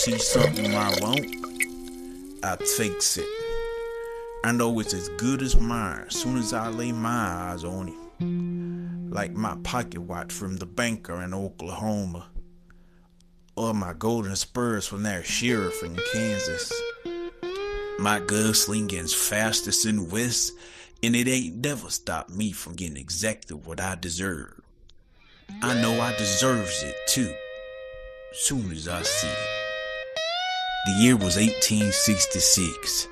see something I want, I takes it. I know it's as good as mine as soon as I lay my eyes on it. Like my pocket watch from the banker in Oklahoma, or my golden spurs from that sheriff in Kansas. My gunslinging's fastest in the West, and it ain't never stopped me from getting exactly what I deserve. I know I deserves it too, soon as I see it. The year was 1866.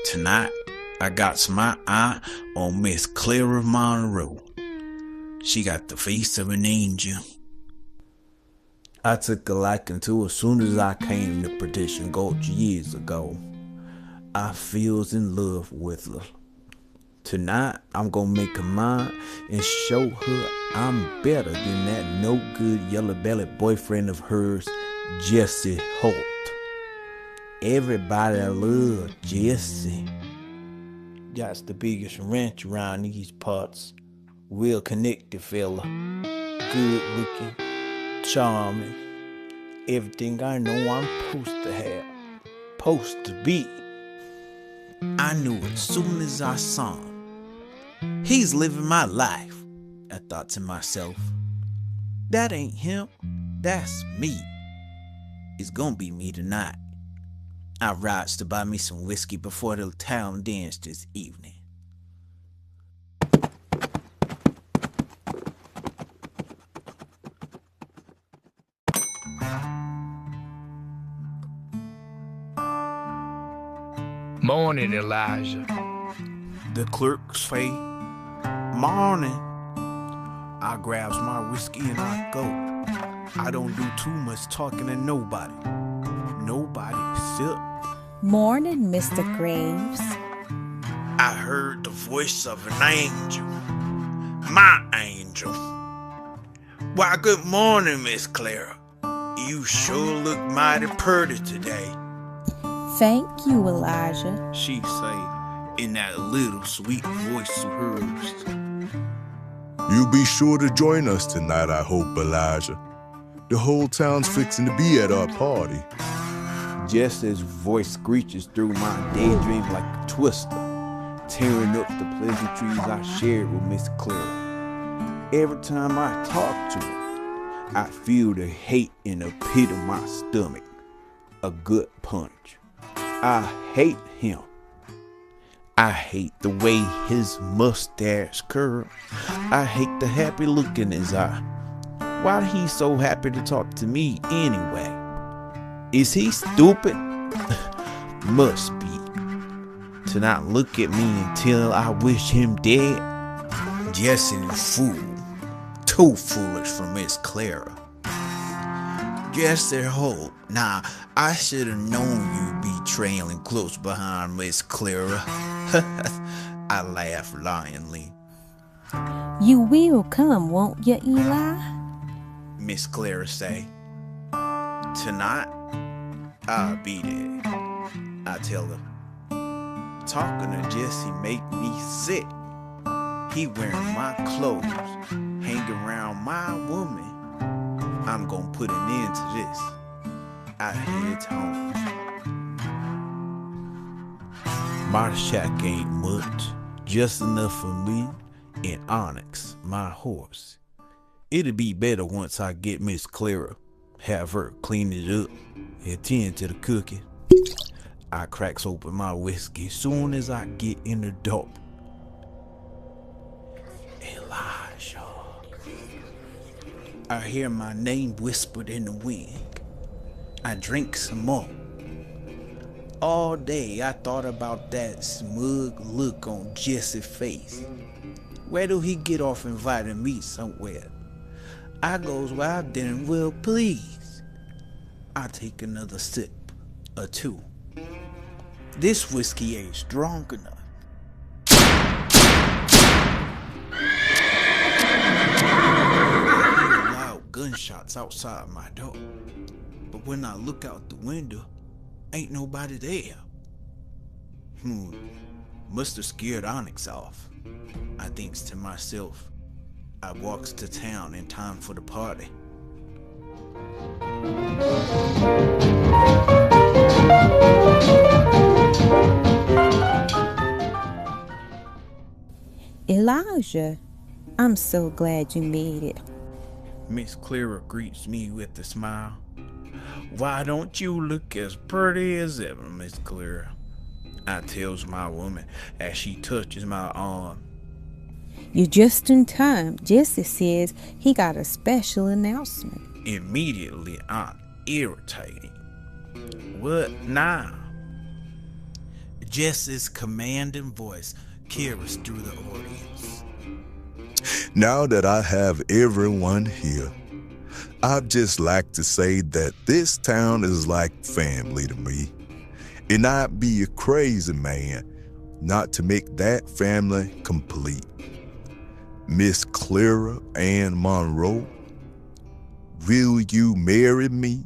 Tonight, I got my eye on Miss Clara Monroe. She got the face of an angel. I took a liking to her as soon as I came to Perdition Gulch years ago. I feels in love with her. Tonight, I'm gonna make her mine and show her I'm better than that no-good yellow-bellied boyfriend of hers, Jesse Holt. Everybody loves Jesse. That's the biggest ranch around these parts. Well connected fella. Good looking. Charming. Everything I know I'm supposed to have. Supposed to be. I knew it soon as I saw him. He's living my life, I thought to myself. That ain't him. That's me. It's gonna be me tonight. I rides to buy me some whiskey before the town dance this evening. Morning, Elijah. The clerk say, morning. I grabs my whiskey and I go. I don't do too much talking to nobody. Nobody sip. Morning, Mr. Graves. I heard the voice of an angel. My angel. Why, good morning, Miss Clara. You sure look mighty pretty today. Thank you, Elijah. She say in that little sweet voice of hers. You'll be sure to join us tonight, I hope, Elijah. The whole town's fixing to be at our party. Jesse's voice screeches through my daydream like a twister, tearing up the pleasantries I shared with Miss Clara. Every time I talk to her, I feel the hate in the pit of my stomach. A gut punch. I hate him. I hate the way his mustache curls. I hate the happy look in his eye. Why he so happy to talk to me anyway? Is he stupid? Must be. To not look at me until I wish him dead. Jesse the fool. Too foolish for Miss Clara. Jesse Holt. Now, I should have known you'd be trailing close behind Miss Clara. I laugh lionly. You will come, won't you, Eli? Miss Clara say. Tonight, I'll be there. I tell her. Talking to Jesse make me sick. He wearing my clothes, hang around my woman. I'm gonna put an end to this. I head home. My shack ain't much, just enough for me and Onyx, my horse. It'll be better once I get Miss Clara, have her clean it up, and tend to the cooking. I cracks open my whiskey soon as I get in the door. Elijah. I hear my name whispered in the wind. I drink some more. All day I thought about that smug look on Jesse's face. Where do he get off inviting me somewhere? I goes, well, then, well, please. I take another sip or two. This whiskey ain't strong enough. I hear loud gunshots outside my door. But when I look out the window, ain't nobody there. Must have scared Onyx off. I thinks to myself. I walks to town in time for the party. Elijah, I'm so glad you made it. Miss Clara greets me with a smile. Why don't you look as pretty as ever, Miss Clara? I tells my woman as she touches my arm. You're just in time. Jesse says he got a special announcement. Immediately, I'm irritated. What now? Jesse's commanding voice carries through the audience. Now that I have everyone here, I'd just like to say that this town is like family to me. And I'd be a crazy man not to make that family complete. Miss Clara Ann Monroe, will you marry me?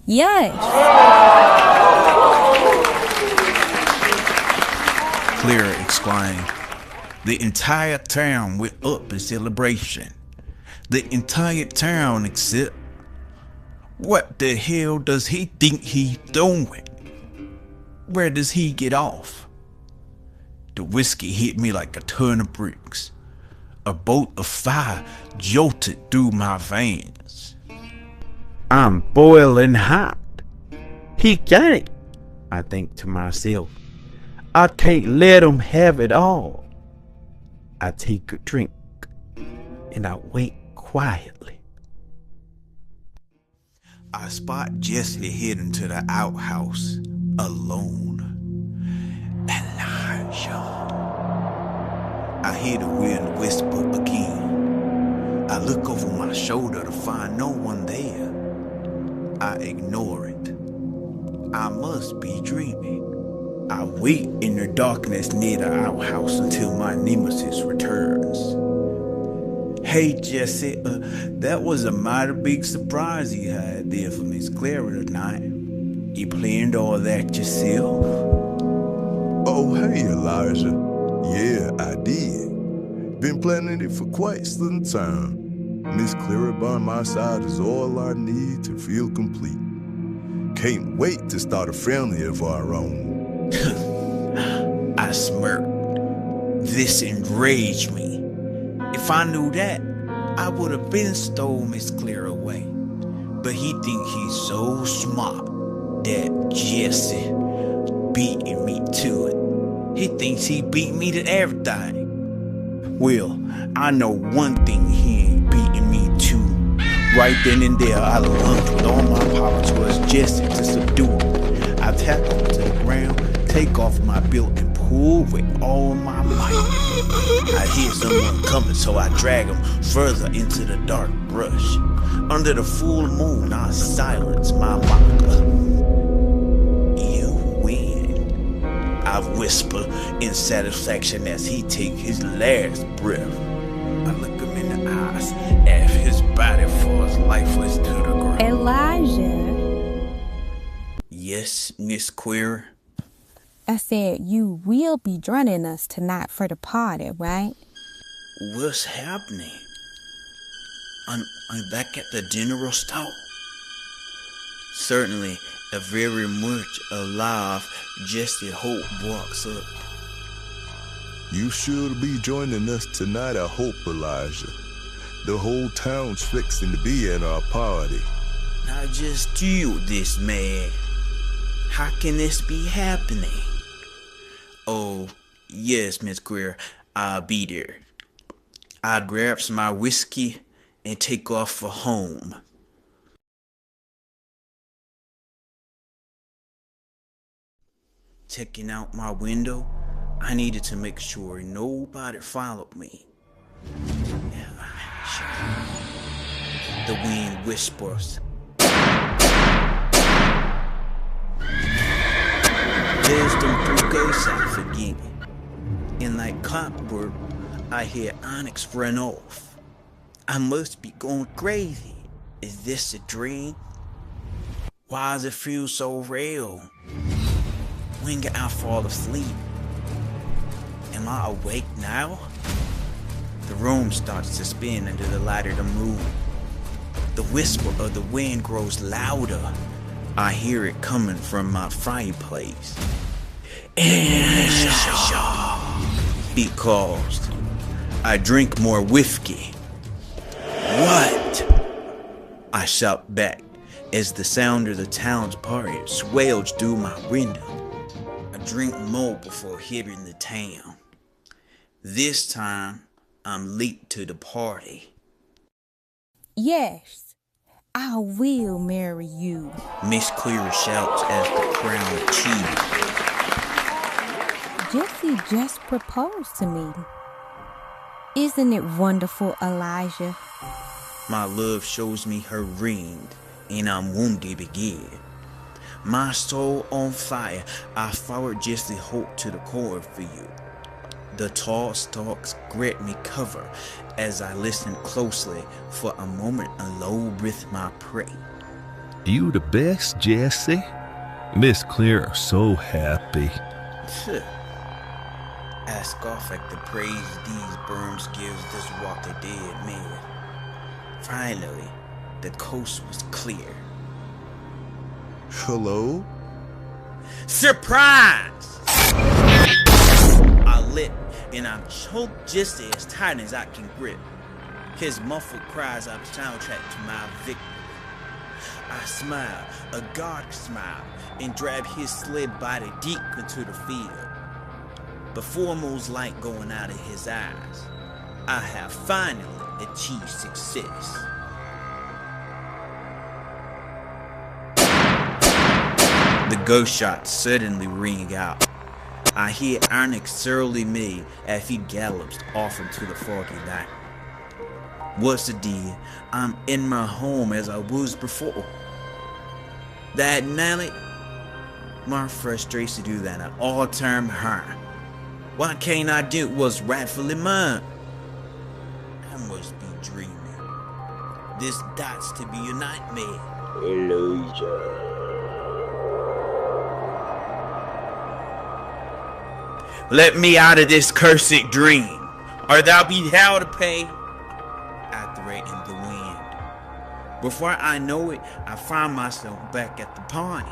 Yes. Clara exclaimed. The entire town went up in celebration. The entire town except, what the hell does he think he's doing? Where does he get off? The whiskey hit me like a ton of bricks. A bolt of fire jolted through my veins. I'm boiling hot. He got it, I think to myself. I can't let him have it all. I take a drink and I wait quietly. I spot Jesse heading to the outhouse alone. Elijah. I hear the wind whisper again. I look over my shoulder to find no one there. I ignore it. I must be dreaming. I wait in the darkness near the outhouse until my nemesis returns. Hey Jesse, that was a mighty big surprise you had there for Miss Clara tonight. You planned all that yourself? Oh, hey, Elijah. Yeah, I did. Been planning it for quite some time. Miss Clara by my side is all I need to feel complete. Can't wait to start a family of our own. I smirked. This enraged me. If I knew that, I would have been stole Miss Clara away. But he think he's so smart that Jesse beating me to it. He thinks he beat me to everything. Well, I know one thing he ain't beating me to. Right then and there, I lunged with all my power towards Jesse to subdue him. I tackle him to the ground, take off my belt, and pull with all my might. I hear someone coming, so I drag him further into the dark brush. Under the full moon, I silence my mocker. You win, I whisper in satisfaction as he takes his last breath. I look him in the eyes as his body falls lifeless to the ground. Elijah. Yes, Miss Clara? I said you will be joining us tonight for the party, right? What's happening? I'm back at the general store. Certainly, a very much alive Jesse Hope walks up. You should be joining us tonight, I hope, Elijah. The whole town's fixing to be at our party. Not just you, this man. How can this be happening? Oh, yes, Miss Clara, I'll be there. I grabs my whiskey and take off for home. Checking out my window, I needed to make sure nobody followed me. The wind whispers. There's them 3 ghosts I forget. And like clockwork, I hear Onyx run off. I must be going crazy. Is this a dream? Why does it feel so real? When can I fall asleep? Am I awake now? The room starts to spin under the light of the moon. The whisper of the wind grows louder. I hear it coming from my fireplace. It caused. I drink more whiskey. What? I shout back as the sound of the town's party swells through my window. I drink more before hitting the town. This time, I'm late to the party. Yes, I will marry you. Miss Clear shouts as the crowd cheers. Jesse just proposed to me. Isn't it wonderful, Elijah? My love shows me her ring, and I'm wounded again. My soul on fire, I followed Jesse Holt to the core for you. The tall stalks grant me cover as I listen closely for a moment alone with my prey. You the best, Jesse. Miss Clear so happy. I scoff at the praise these berms gives this walker dead man. Finally, the coast was clear. Hello? Surprise! I lit and I choked Jesse as tight as I can grip. His muffled cries are the soundtrack to my victory. I smile, a God smile, and drag his slid body deep into the field. The foremost light going out of his eyes, I have finally achieved success. The ghost shots suddenly ring out. I hear Onyx surly me as he gallops off into the foggy night. What's the deal? I'm in my home as I was before. That night, my frustration do that at all-time high. Why can't I do what's rightfully mine? I must be dreaming. This dots to be a nightmare. Elijah. Let me out of this cursed dream, or thou be hell to pay. I threatened the wind. Before I know it, I find myself back at the party.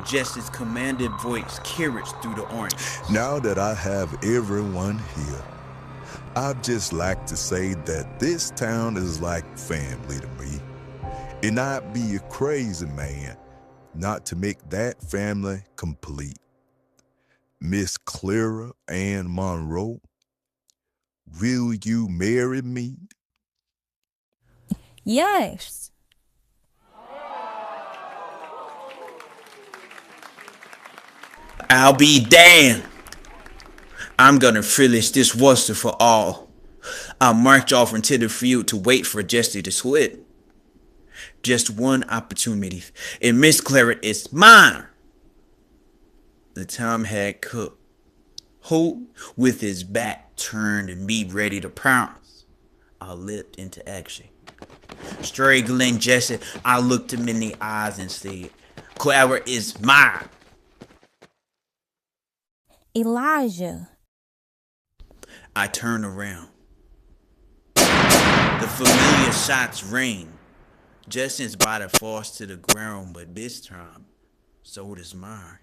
Jesse's commanded voice carries through the orange. Now that I have everyone here, I'd just like to say that this town is like family to me. And I'd be a crazy man not to make that family complete. Miss Clara Ann Monroe, will you marry me? Yes. I'll be damned. I'm gonna finish this once and for all. I'll march off into the field to wait for Jesse to split. Just one opportunity, and Miss Claret is mine. The time had cooked. Holt, with his back turned and me ready to pounce, I leapt into action. Straggling Jesse, I looked him in the eyes and said, Clara is mine. Elijah. I turned around. The familiar shots rang. Justin's body falls to the ground, but this time, so does mine.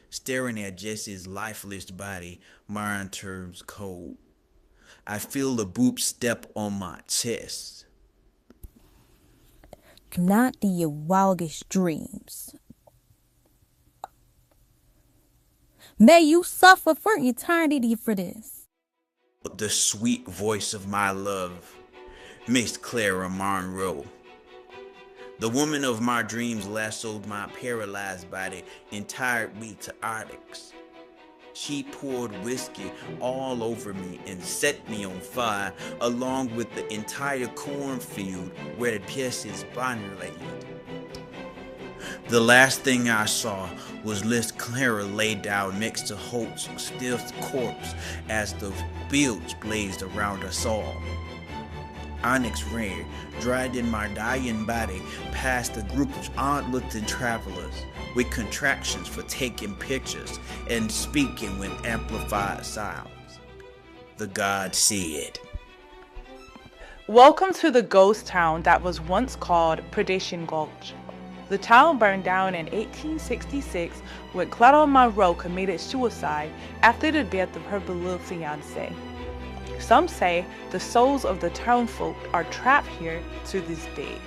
Staring at Jesse's lifeless body, mine turns cold. I feel the boot step on my chest. Not in your wildest dreams. May you suffer for eternity for this. The sweet voice of my love, Miss Clara Monroe. The woman of my dreams lassoed my paralyzed body and tied me to onyx. She poured whiskey all over me and set me on fire, along with the entire cornfield where the Pierce's bonnet laid. The last thing I saw was Miss Clara laid down next to Holt's stiff corpse as the bilge blazed around us all. Onyx ran, dragged in my dying body past a group of odd-looking travelers with contractions for taking pictures and speaking with amplified sounds. The god said, Welcome to the ghost town that was once called Perdition Gulch. The town burned down in 1866 when Clara Monroe committed suicide after the death of her beloved fiancé. Some say the souls of the townfolk are trapped here to this day.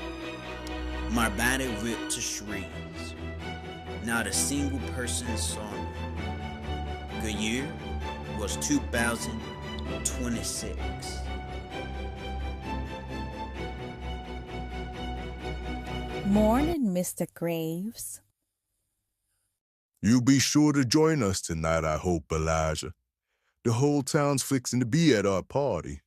My body ripped to shreds. Not a single person saw me. The year was 2026. Morning, Mr. Graves. You be sure to join us tonight, I hope, Elijah. The whole town's fixing to be at our party.